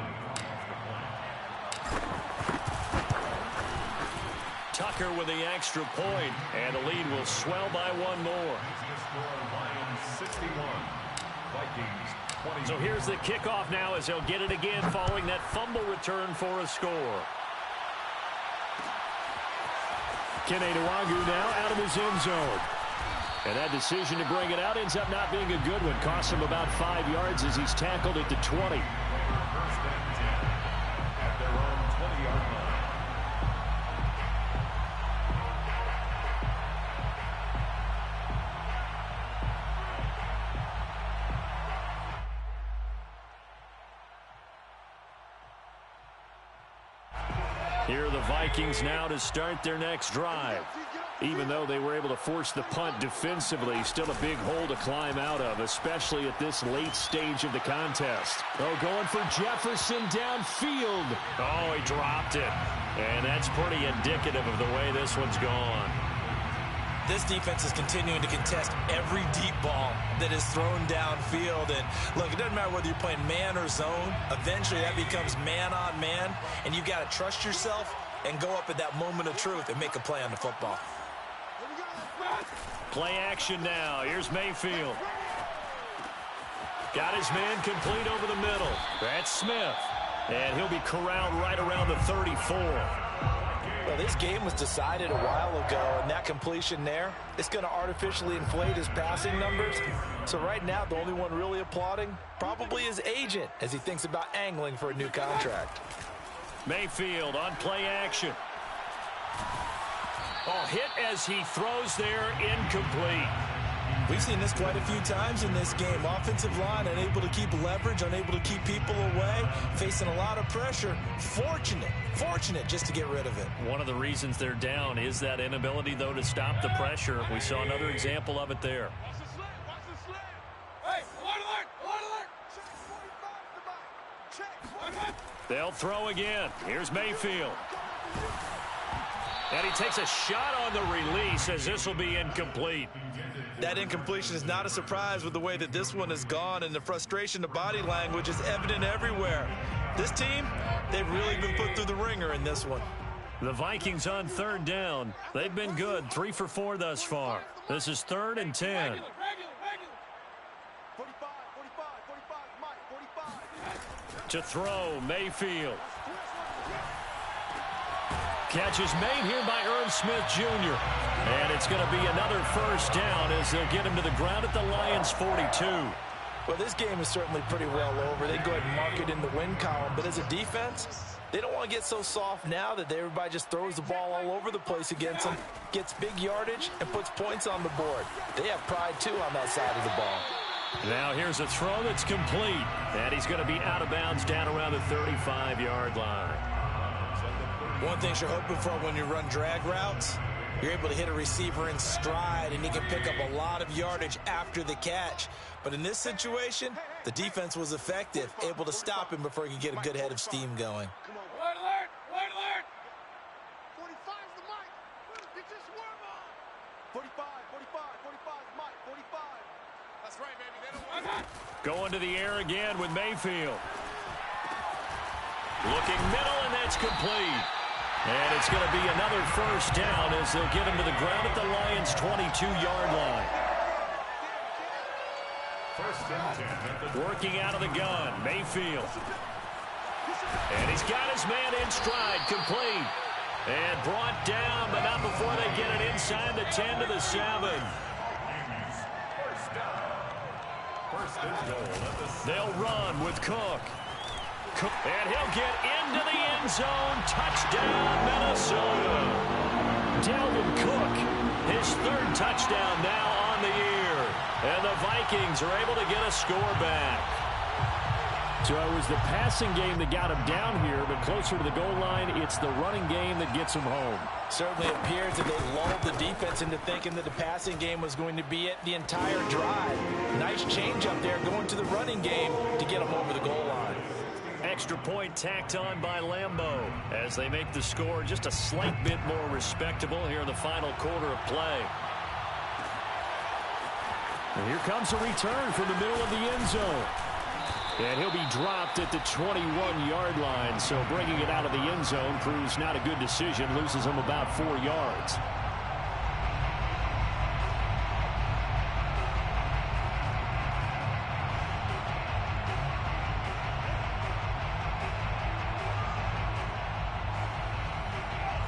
Tucker with the extra point, and the lead will swell by one more. Lions 61, Vikings 20. So here's the kickoff now as they'll get it again following that fumble return for a score. Kene Nwangwu now out of his end zone. And that decision to bring it out ends up not being a good one. Costs him about 5 yards as he's tackled at the 20. First and 10 at their own 20-yard line. Here are the Vikings now to start their next drive. Even though they were able to force the punt defensively, still a big hole to climb out of, especially at this late stage of the contest. Oh, going for Jefferson downfield. Oh, he dropped it. And that's pretty indicative of the way this one's gone. This defense is continuing to contest every deep ball that is thrown downfield. And look, it doesn't matter whether you're playing man or zone. Eventually that becomes man on man, and you've got to trust yourself and go up at that moment of truth and make a play on the football. Play action now. Here's Mayfield. Got his man complete over the middle. That's Smith. And he'll be corralled right around the 34. Well, this game was decided a while ago, and that completion there, it's going to artificially inflate his passing numbers. So right now, the only one really applauding probably his agent as he thinks about angling for a new contract. Mayfield on play action. Oh, hit as he throws there, incomplete. We've seen this quite a few times in this game. Offensive line unable to keep leverage, unable to keep people away, facing a lot of pressure. Fortunate just to get rid of it. One of the reasons they're down is that inability, though, to stop the pressure. We saw another example of it there. They'll throw again. Here's Mayfield. And he takes a shot on the release as this will be incomplete. That incompletion is not a surprise with the way that this one has gone, and the frustration, the body language is evident everywhere. This team, they've really been put through the ringer in this one. The Vikings on third down. They've been good, 3 for 4 thus far. This is 3rd and 10. To throw, Mayfield. Catch is made here by Irv Smith Jr. And it's going to be another first down as they'll get him to the ground at the Lions' 42. Well, this game is certainly pretty well over. They go ahead and mark it in the win column. But as a defense, they don't want to get so soft now that everybody just throws the ball all over the place against them, gets big yardage, and puts points on the board. They have pride, too, on that side of the ball. Now here's a throw that's complete. And he's going to be out of bounds down around the 35-yard line. One thing you're hoping for when you run drag routes, you're able to hit a receiver in stride, and he can pick up a lot of yardage after the catch. But in this situation, the defense was effective, able to stop him before he could get a good head of steam going. Wide alert! Wide alert! 45's the mic. Get your swerve on. 45 is Mike. 45. That's right, baby. They don't want that. Going to the air again with Mayfield. Looking middle, and that's complete. And it's going to be another first down as they'll get him to the ground at the Lions' 22-yard line. First and 10. Working out of the gun, Mayfield. And he's got his man in stride, complete. And brought down, but not before they get it inside the 10 to the 7. First and goal at the They'll run with Cook. And he'll get into the end zone. Touchdown, Minnesota. Dalvin Cook, his 3rd touchdown now on the year. And the Vikings are able to get a score back. So it was the passing game that got him down here, but closer to the goal line, it's the running game that gets him home. Certainly appears that they lulled the defense into thinking that the passing game was going to be it the entire drive. Nice change up there going to the running game to get them over the goal line. Extra point tacked on by Lambeau as they make the score just a slight bit more respectable here in the final quarter of play. And here comes a return from the middle of the end zone. And he'll be dropped at the 21-yard line, so bringing it out of the end zone proves not a good decision, loses him about 4 yards.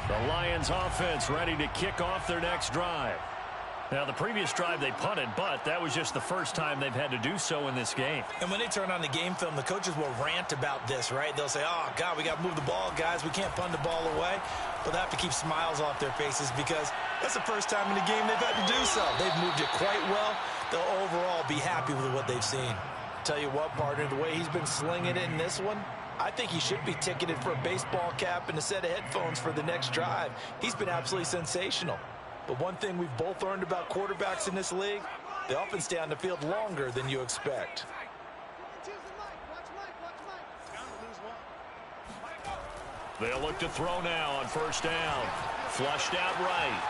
The Lions offense ready to kick off their next drive. Now, the previous drive they punted, but that was just the first time they've had to do so in this game. And when they turn on the game film, the coaches will rant about this, right? They'll say, oh, God, we got to move the ball, guys. We can't punt the ball away. But they have to keep smiles off their faces because that's the first time in the game they've had to do so. They've moved it quite well. They'll overall be happy with what they've seen. Tell you what, partner, the way he's been slinging it in this one, I think he should be ticketed for a baseball cap and a set of headphones for the next drive. He's been absolutely sensational. But one thing we've both learned about quarterbacks in this league, they often stay on the field longer than you expect. They'll look to throw now on first down. Flushed out right.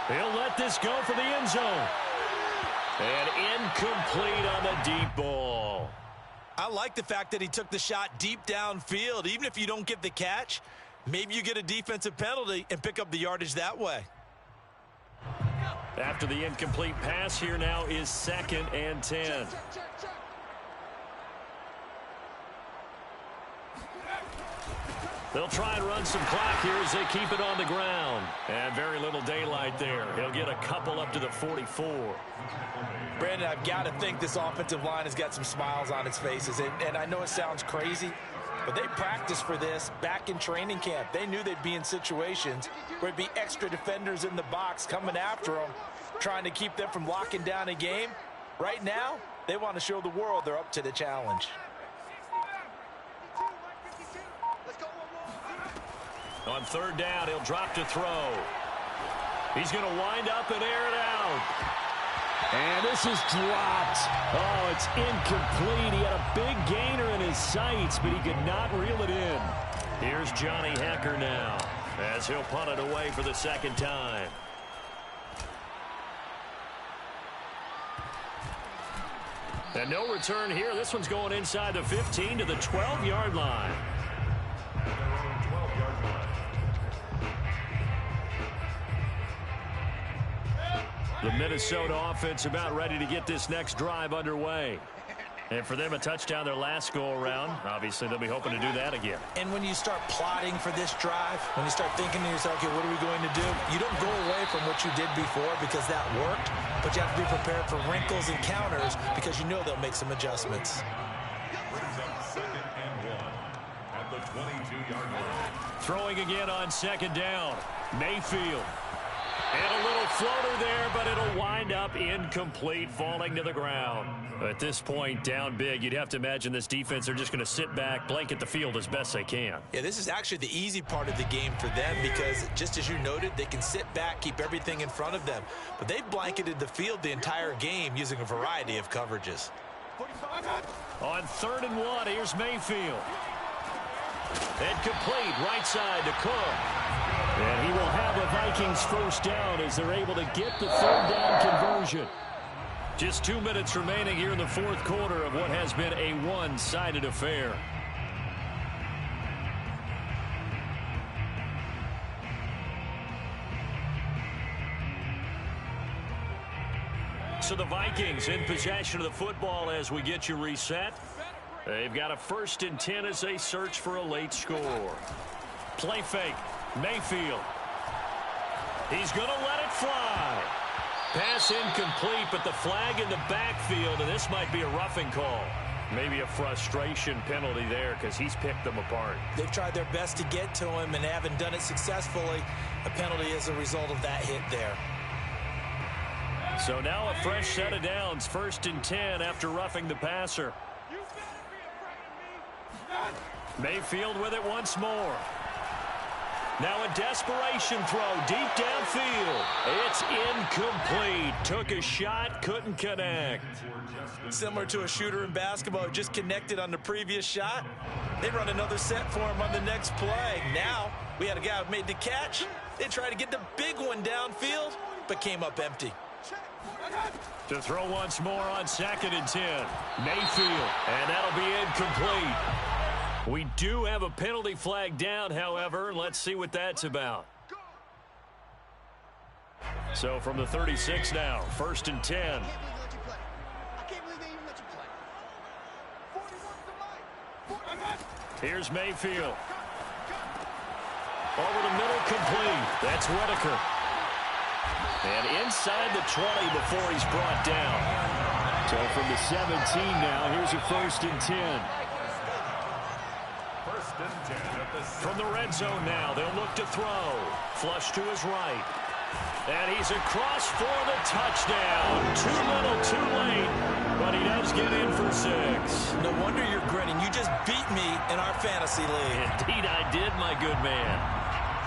He'll let this go for the end zone. And incomplete on the deep ball. I like the fact that he took the shot deep downfield. Even if you don't get the catch, maybe you get a defensive penalty and pick up the yardage that way. After the incomplete pass, here now is 2nd and 10. They'll try and run some clock here as they keep it on the ground. And very little daylight there. He'll get a couple up to the 44. Brandon, I've got to think this offensive line has got some smiles on its faces. And I know it sounds crazy, but they practiced for this back in training camp. They knew they'd be in situations where it'd be extra defenders in the box coming after them, trying to keep them from locking down a game. Right now, they want to show the world they're up to the challenge. On third down, he'll drop to throw. He's going to wind up and air it out. And this is dropped. Oh, it's incomplete. He had a big gainer in his sights, but he could not reel it in. Here's Johnny Hecker now, as he'll punt it away for the second time. And no return here. This one's going inside the 15 to the 12-yard line. The Minnesota offense about ready to get this next drive underway. And for them, a touchdown their last go-around. Obviously, they'll be hoping to do that again. And when you start plotting for this drive, when you start thinking to yourself, okay, what are we going to do? You don't go away from what you did before because that worked, but you have to be prepared for wrinkles and counters because you know they'll make some adjustments. Brings up 2nd and 1 at the 22-yard line. Throwing again on second down. Mayfield. And a little floater there, but it'll wind up incomplete, falling to the ground. At this point, down big, you'd have to imagine this defense are just going to sit back, blanket the field as best they can. Yeah, this is actually the easy part of the game for them because, just as you noted, they can sit back, keep everything in front of them. But they've blanketed the field the entire game using a variety of coverages. On 3rd and 1, here's Mayfield. And complete, right side to Cook. And he will have a Vikings first down as they're able to get the 3rd down conversion. Just 2 minutes remaining here in the 4th quarter of what has been a one-sided affair. So the Vikings in possession of the football as we get you reset. They've got a 1st and 10 as they search for a late score. Play fake. Mayfield. He's going to let it fly. Pass incomplete, but the flag in the backfield, and this might be a roughing call. Maybe a frustration penalty there because he's picked them apart. They've tried their best to get to him and haven't done it successfully. A penalty as a result of that hit there. So now a fresh set of downs, 1st and 10 after roughing the passer. Mayfield with it once more. Now a desperation throw deep downfield. It's incomplete. Took a shot, couldn't connect. Similar to a shooter in basketball, just connected on the previous shot. They run another set for him on the next play. Now we had a guy who made the catch. They tried to get the big one downfield, but came up empty. To throw once more on 2nd and 10. Mayfield, and that'll be incomplete. We do have a penalty flag down, however. Let's see what that's about. So from the 36 now, 1st and 10. I can't believe they even let you play. Here's Mayfield. Over the middle, complete. That's Whitaker. And inside the 20 before he's brought down. So from the 17 now, here's a 1st and 10. From the red zone now, they'll look to throw. Flush to his right. And he's across for the touchdown. Too little, too late. But he does get in for 6. No wonder you're grinning. You just beat me in our fantasy league. Indeed I did, my good man.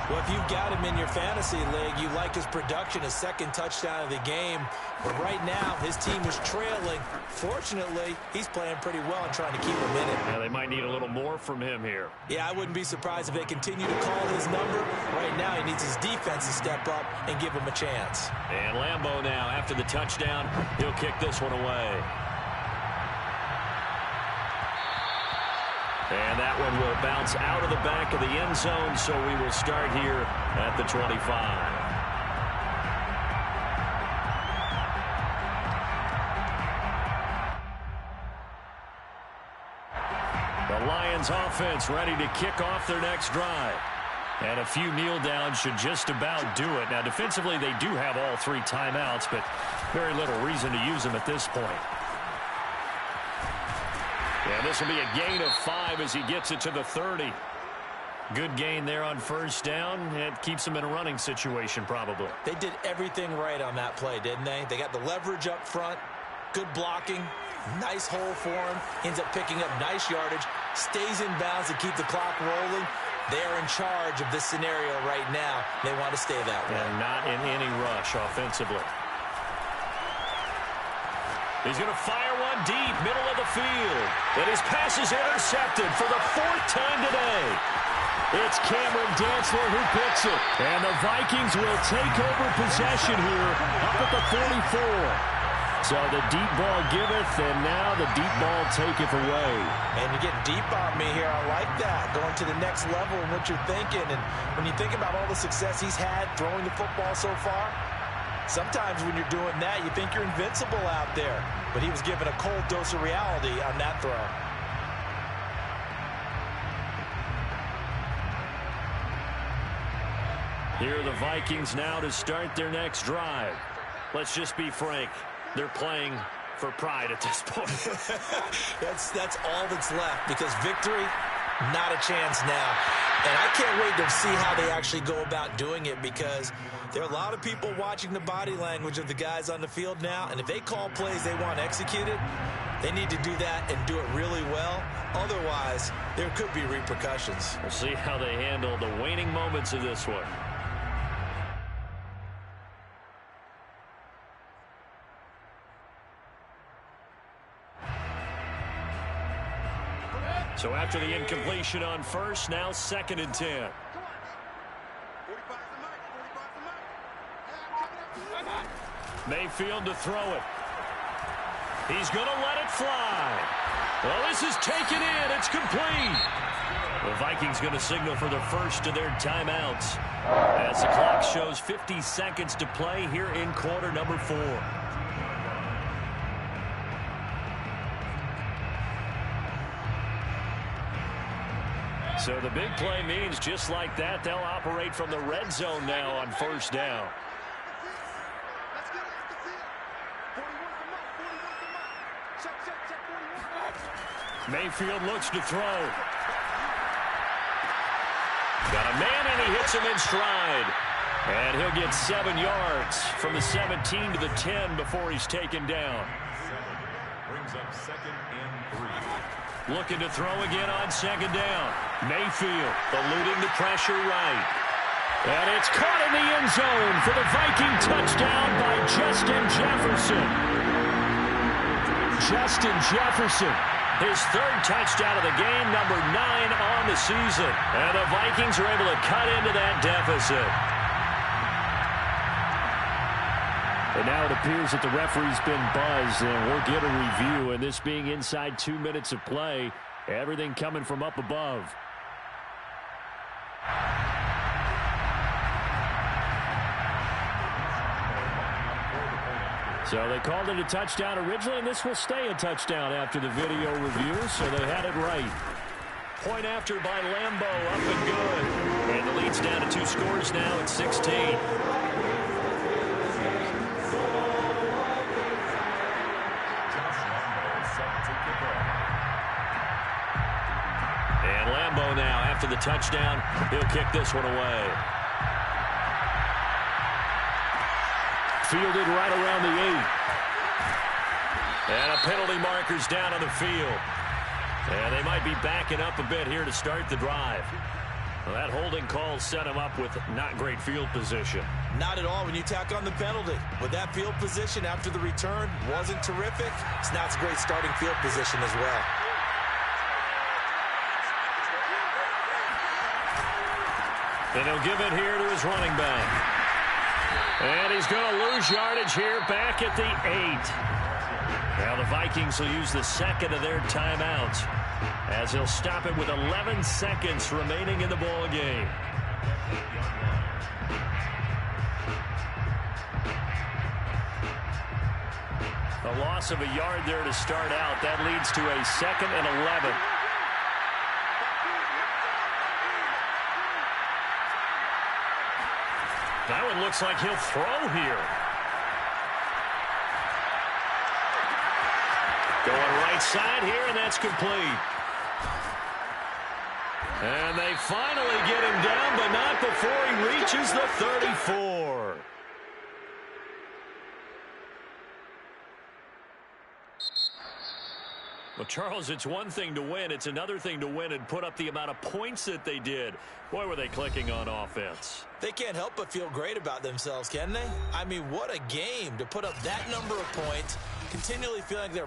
Well, if you've got him in your fantasy league, you like his production, his 2nd touchdown of the game. But right now, his team is trailing. Fortunately, he's playing pretty well and trying to keep him in it. Yeah, they might need a little more from him here. Yeah, I wouldn't be surprised if they continue to call his number. Right now, he needs his defense to step up and give him a chance. And Lambeau now, after the touchdown, he'll kick this one away. And that one will bounce out of the back of the end zone, so we will start here at the 25. The Lions offense ready to kick off their next drive. And a few kneel downs should just about do it. Now, defensively, they do have all 3 timeouts, but very little reason to use them at this point. And this will be a gain of 5 as he gets it to the 30. Good gain there on first down. It keeps them in a running situation probably. They did everything right on that play, didn't they? They got the leverage up front, good blocking, nice hole for him, ends up picking up nice yardage, stays in bounds to keep the clock rolling. They are in charge of this scenario right now. They want to stay that way. And not in any rush offensively. He's going to fire one deep, middle of the field. And his pass is intercepted for the 4th time today. It's Cameron Dantzler who picks it. And the Vikings will take over possession here up at the 44. So the deep ball giveth, and now the deep ball taketh away. Man, you're getting deep on me here. I like that. Going to the next level in what you're thinking. And when you think about all the success he's had throwing the football so far, sometimes when you're doing that, you think you're invincible out there. But he was given a cold dose of reality on that throw. Here are the Vikings now to start their next drive. Let's just be frank. They're playing for pride at this point. That's all that's left, because victory, not a chance now. And I can't wait to see how they actually go about doing it, because there are a lot of people watching the body language of the guys on the field now, and if they call plays they want executed, they need to do that and do it really well. Otherwise, there could be repercussions. We'll see how they handle the waning moments of this one. So after the incompletion on first, now 2nd and 10. Mayfield to throw it. He's going to let it fly. Well, this is taken in. It's complete. The Vikings going to signal for the first of their timeouts as the clock shows 50 seconds to play here in quarter number 4. So the big play means just like that, they'll operate from the red zone now on first down. Mayfield looks to throw. Got a man, and he hits him in stride. And he'll get 7 yards from the 17 to the 10 before he's taken down. 7 brings up 2nd and 3. Looking to throw again on 2nd down. Mayfield eluding the pressure right. And it's caught in the end zone for the Viking touchdown by Justin Jefferson. Justin Jefferson, his 3rd touchdown of the game, number 9 on the season. And the Vikings are able to cut into that deficit. And now it appears that the referee's been buzzed, and we'll get a review. And this being inside 2 minutes of play, everything coming from up above. So they called it a touchdown originally, and this will stay a touchdown after the video review, so they had it right. Point after by Lambo, up and good. And the lead's down to 2 scores now at 16. And Lambo now, after the touchdown, he'll kick this one away. Fielded right around the 8. And a penalty marker's down on the field. And they might be backing up a bit here to start the drive. Well, that holding call set him up with not great field position. Not at all when you tack on the penalty. With that field position after the return wasn't terrific, it's not a great starting field position as well. And he'll give it here to his running back. And he's going to lose yardage here back at the 8. Now the Vikings will use the 2nd of their timeouts as he'll stop it with 11 seconds remaining in the ball game. A loss of a yard there to start out. That leads to a 2nd and 11. That one looks like he'll throw here. Going right side here, and that's complete. And they finally get him down, but not before he reaches the 34. Well, Charles, it's one thing to win. It's another thing to win and put up the amount of points that they did. Boy, were they clicking on offense. They can't help but feel great about themselves, can they? I mean, what a game to put up that number of points, continually feeling like they're